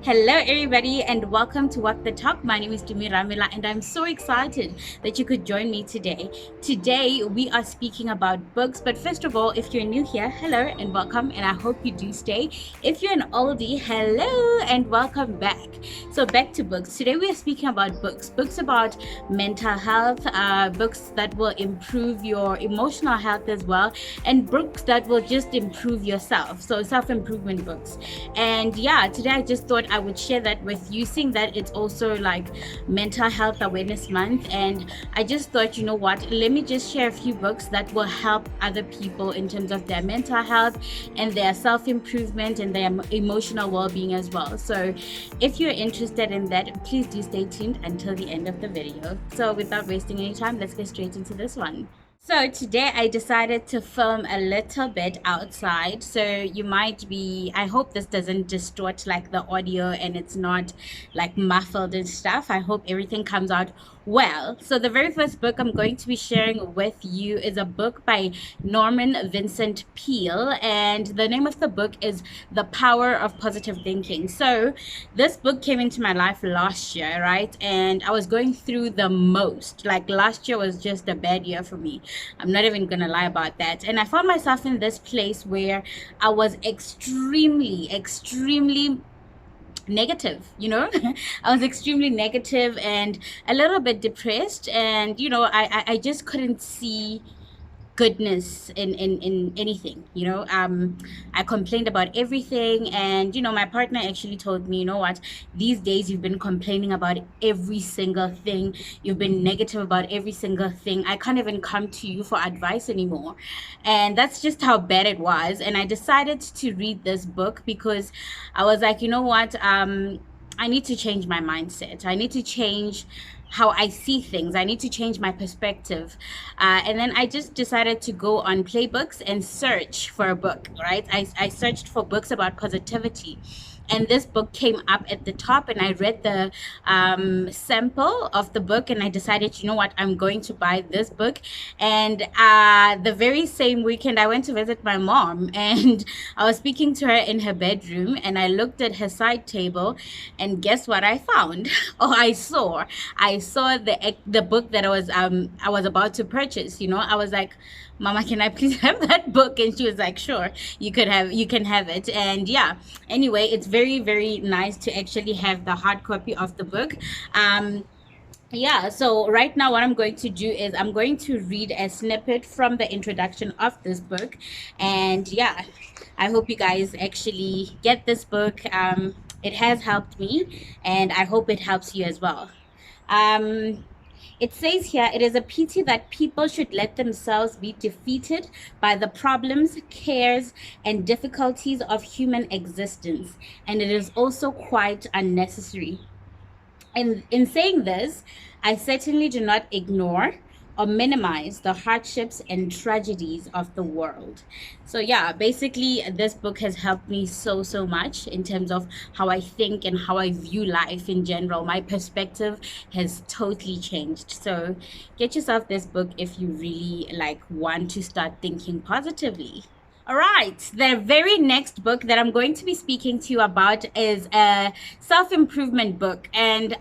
Hello, everybody, and welcome to Walk the Talk. My name is Dumi Ramila, and I'm so excited that you could join me today. Today, we are speaking about books, but first of all, if you're new here, hello and welcome, and I hope you do stay. If you're an oldie, hello and welcome back. So, back to books. Today, we are speaking about books about mental health, books that will improve your emotional health as well, and books that will just improve yourself. So, self improvement books. And yeah, today I just thought I would share that with you, seeing that it's also like Mental Health Awareness Month. And I just thought, you know what, let me just share a few books that will help other people in terms of their mental health and their self improvement and their emotional well being as well. So if you're interested in that, please do stay tuned until the end of the video. So without wasting any time, let's get straight into this one. So today I decided to film a little bit outside. So you might be, I hope this doesn't distort like the audio and it's not like muffled and stuff. I hope everything comes out well. So the very first book I'm going to be sharing with you is a book by Norman Vincent Peale, and the name of the book is The Power of Positive Thinking. So this book came into my life last year, right? And I was going through the most. Like last year was just a bad year for me. I'm not even gonna lie about that. And I found myself in this place where I was extremely negative, I was extremely negative and a little bit depressed, and I just couldn't see goodness in anything. I complained about everything, and my partner actually told me, you know what, these days you've been complaining about every single thing, you've been negative about every single thing, I can't even come to you for advice anymore. And that's just how bad it was. And I decided to read this book because I was like, you know what, I need to change my mindset. I need to change how I see things. I need to change my perspective. And then I just decided to go on Playbooks and search for a book, right? I searched for books about positivity. And this book came up at the top, and I read the sample of the book, and I decided, you know what, I'm going to buy this book. And the very same weekend, I went to visit my mom, and I was speaking to her in her bedroom, and I looked at her side table, and guess what I found? Oh, I saw the book that I was about to purchase. I was like, Mama, can I please have that book? And she was like, sure, you can have it. And yeah, anyway, it's very nice to actually have the hard copy of the book. Yeah, so right now what I'm going to do is I'm going to read a snippet from the introduction of this book. And yeah, I hope you guys actually get this book. It has helped me, and I hope it helps you as well. um it says here, it is a pity that people should let themselves be defeated by the problems, cares, and difficulties of human existence, and it is also quite unnecessary. And in saying this, I certainly do not ignore or minimize the hardships and tragedies of the world. So yeah, basically this book has helped me so much in terms of how I think and how I view life in general. My perspective has totally changed. So get yourself this book if you really want to start thinking positively. All right, the very next book that I'm going to be speaking to you about is a self-improvement book. And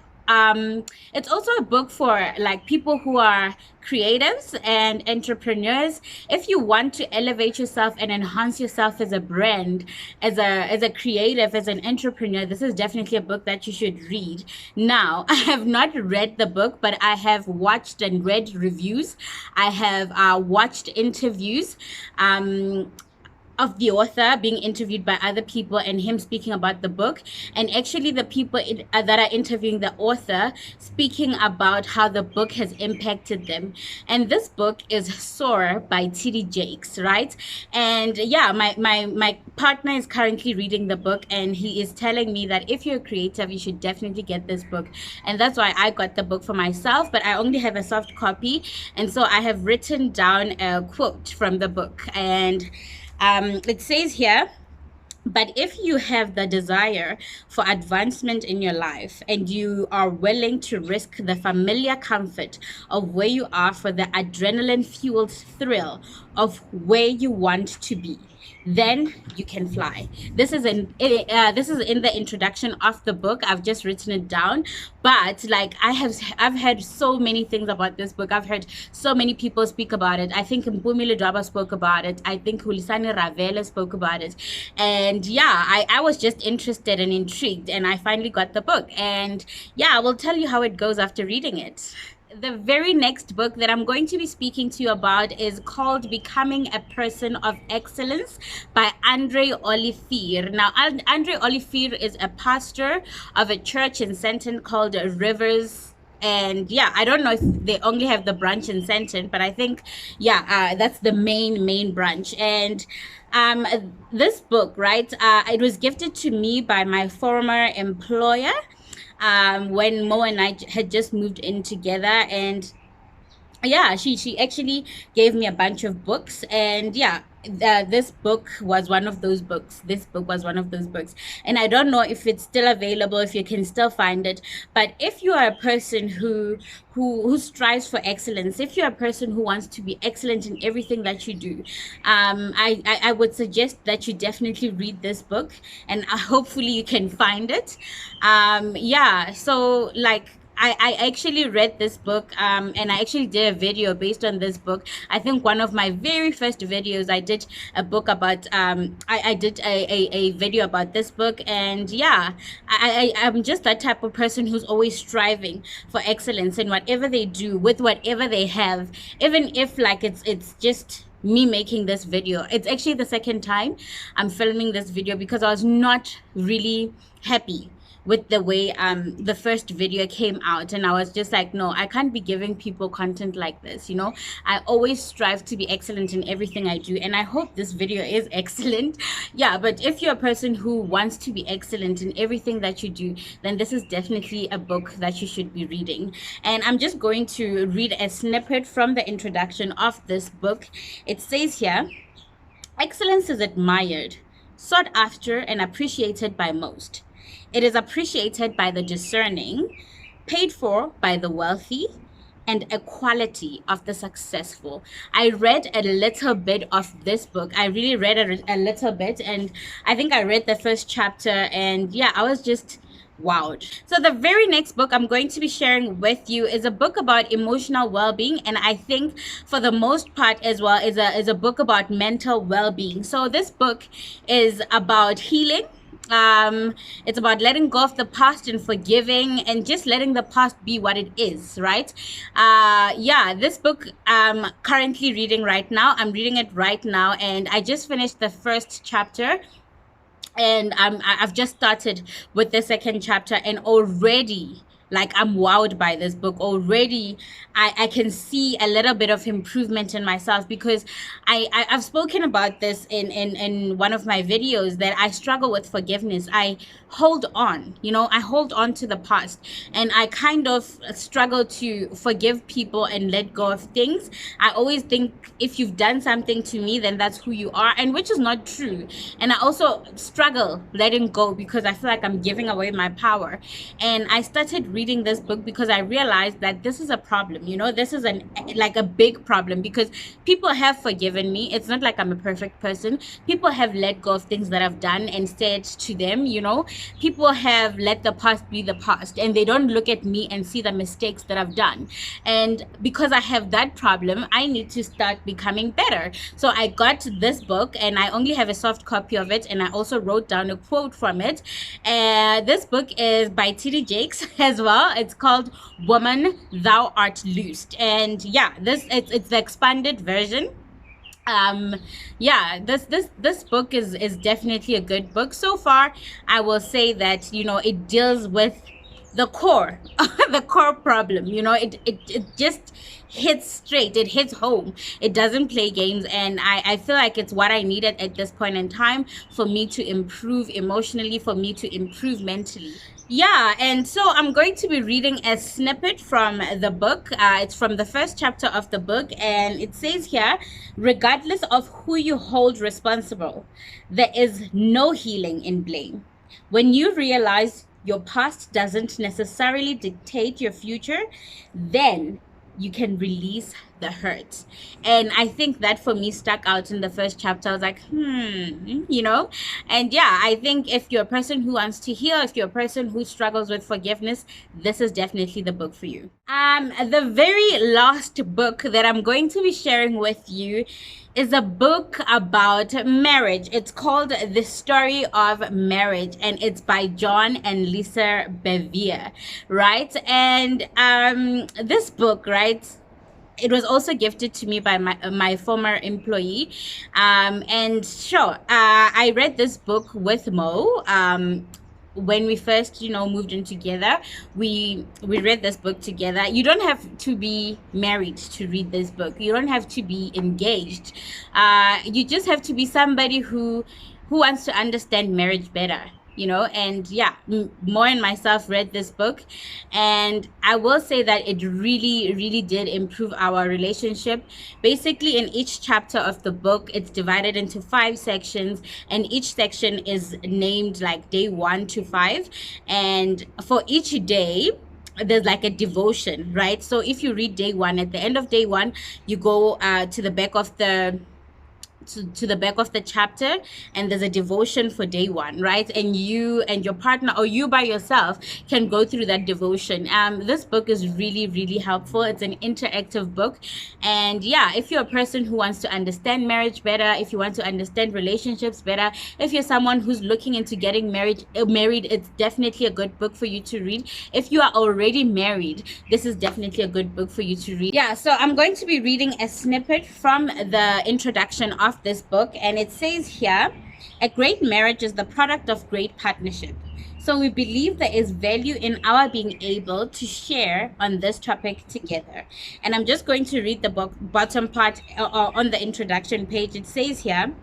it's also a book for people who are creatives and entrepreneurs. If you want to elevate yourself and enhance yourself as a brand, as a creative, as an entrepreneur, this is definitely a book that you should read. Now, I have not read the book, but I have watched and read reviews. I have watched interviews of the author being interviewed by other people and him speaking about the book, and actually the people that are interviewing the author speaking about how the book has impacted them. And this book is Soar by T.D. Jakes, right? And yeah, my partner is currently reading the book, and he is telling me that if you're creative, you should definitely get this book. And that's why I got the book for myself, but I only have a soft copy, and so I have written down a quote from the book. And it says here, but if you have the desire for advancement in your life and you are willing to risk the familiar comfort of where you are for the adrenaline fueled thrill of where you want to be, then you can fly. This is in the introduction of the book. I've just written it down, but like I've heard so many things about this book. I've heard so many people speak about it. I think Mpumi Ledwaba spoke about it. I think Hulisani Ravela spoke about it, and yeah, I was just interested and intrigued, and I finally got the book, and yeah, I will tell you how it goes after reading it. The very next book that I'm going to be speaking to you about is called Becoming a Person of Excellence by Andre Olivier. Now, Andre Olivier is a pastor of a church in Senton called Rivers. And yeah, I don't know if they only have the branch in Senton, but I think, yeah, that's the main branch. And um, this book, right, it was gifted to me by my former employer when Mo and I had just moved in together. And yeah, she actually gave me a bunch of books, and yeah, this book was one of those books. This book was one of those books, and I don't know if it's still available, if you can still find it. But if you are a person who strives for excellence, if you're a person who wants to be excellent in everything that you do, I would suggest that you definitely read this book, and hopefully you can find it. Yeah, so like I actually read this book, and I actually did a video based on this book. I think one of my very first videos, I did a book about, I did a video about this book. And yeah, I'm just that type of person who's always striving for excellence in whatever they do, with whatever they have, even if like it's just me making this video. It's actually the second time I'm filming this video because I was not really happy with the way the first video came out, and I was just like, no, I can't be giving people content like this, you know. I always strive to be excellent in everything I do, and I hope this video is excellent. Yeah, but if you're a person who wants to be excellent in everything that you do, then this is definitely a book that you should be reading. And I'm just going to read a snippet from the introduction of this book. It says here, excellence is admired, sought after, and appreciated by most. It is appreciated by the discerning, paid for by the wealthy, and a quality of the successful. I read a little bit of this book. I really read a little bit, and I think I read the first chapter, and yeah, I was just wowed. So the very next book I'm going to be sharing with you is a book about emotional well-being, and I think for the most part as well is a book about mental well-being. So this book is about healing. It's about letting go of the past and forgiving and just letting the past be what it is, right? Yeah, this book I'm currently reading right now. I'm reading it right now, and I just finished the first chapter, and I've just started with the second chapter, and already like I'm wowed by this book already. I can see a little bit of improvement in myself, because I've spoken about this in one of my videos, that I struggle with forgiveness. I hold on, you know, I hold on to the past, and I kind of struggle to forgive people and let go of things. I always think if you've done something to me, then that's who you are, and which is not true. And I also struggle letting go because I feel like I'm giving away my power. And I started reading this book because I realized that this is a problem, you know. This is like a big problem, because people have forgiven me. It's not like I'm a perfect person. People have let go of things that I've done and said to them, you know. People have let the past be the past, and they don't look at me and see the mistakes that I've done. And because I have that problem, I need to start becoming better. So I got this book, and I only have a soft copy of it, and I also wrote down a quote from it. This book is by T.D. Jakes as well. It's called Woman, Thou Art Loosed. And yeah, it's the expanded version. Yeah, this book is definitely a good book so far. I will say that, you know, it deals with the core the core problem, you know. It just hits straight, it hits home, it doesn't play games. And I feel like it's what I needed at this point in time for me to improve emotionally, for me to improve mentally. Yeah, and so I'm going to be reading a snippet from the book. It's from the first chapter of the book, and it says here, regardless of who you hold responsible, there is no healing in blame. When you realize your past doesn't necessarily dictate your future, then you can release the hurt. And I think that for me stuck out in the first chapter. I was like, you know? And yeah, I think if you're a person who wants to heal, if you're a person who struggles with forgiveness, this is definitely the book for you. The very last book that I'm going to be sharing with you is a book about marriage. It's called The Story of Marriage, and it's by John and Lisa Bevere, right? And this book, right, it was also gifted to me by my former employee, and sure, I read this book with Mo. When we first, moved in together, we read this book together. You don't have to be married to read this book. You don't have to be engaged. You just have to be somebody who wants to understand marriage better. And yeah, Mo and myself read this book, and I will say that it really, really did improve our relationship. Basically, in each chapter of the book, it's divided into 5 sections, and each section is named like day 1 to 5. And for each day, there's like a devotion, right? So if you read day 1, at the end of day 1, you go to the back of the chapter, and there's a devotion for day 1, right? And you and your partner, or you by yourself, can go through that devotion. This book is really, really helpful. It's an interactive book. And yeah, if you're a person who wants to understand marriage better, if you want to understand relationships better, if you're someone who's looking into getting married, it's definitely a good book for you to read. If you are already married, this is definitely a good book for you to read. Yeah, so I'm going to be reading a snippet from the introduction of this book, and it says here, a great marriage is the product of great partnership. So we believe there is value in our being able to share on this topic together. And I'm just going to read the book, bottom part on the introduction page. It says here,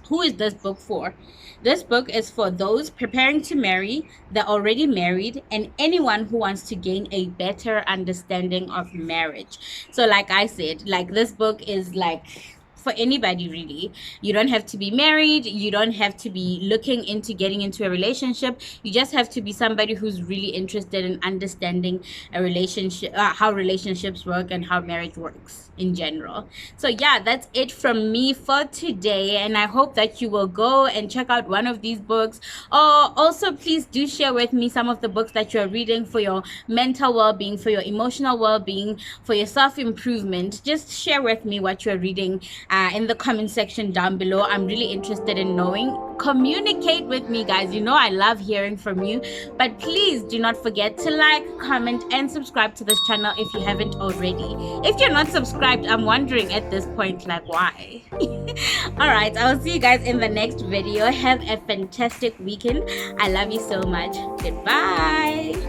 who is this book for? This book is for those preparing to marry, the already married, and anyone who wants to gain a better understanding of marriage. So like I said, like this book is like for anybody, really. You don't have to be married. You don't have to be looking into getting into a relationship. You just have to be somebody who's really interested in understanding a relationship, how relationships work and how marriage works in general. So yeah, that's it from me for today, and I hope that you will go and check out one of these books. Or also, please do share with me some of the books that you're reading for your mental well-being, for your emotional well-being, for your self-improvement. Just share with me what you're reading in the comment section down below. I'm really interested in knowing. Communicate with me, guys. I love hearing from you. But please do not forget to like, comment, and subscribe to this channel if you haven't already. If you're not subscribed, I'm wondering at this point, like, why? Alright, I'll see you guys in the next video. Have a fantastic weekend. I love you so much. Goodbye.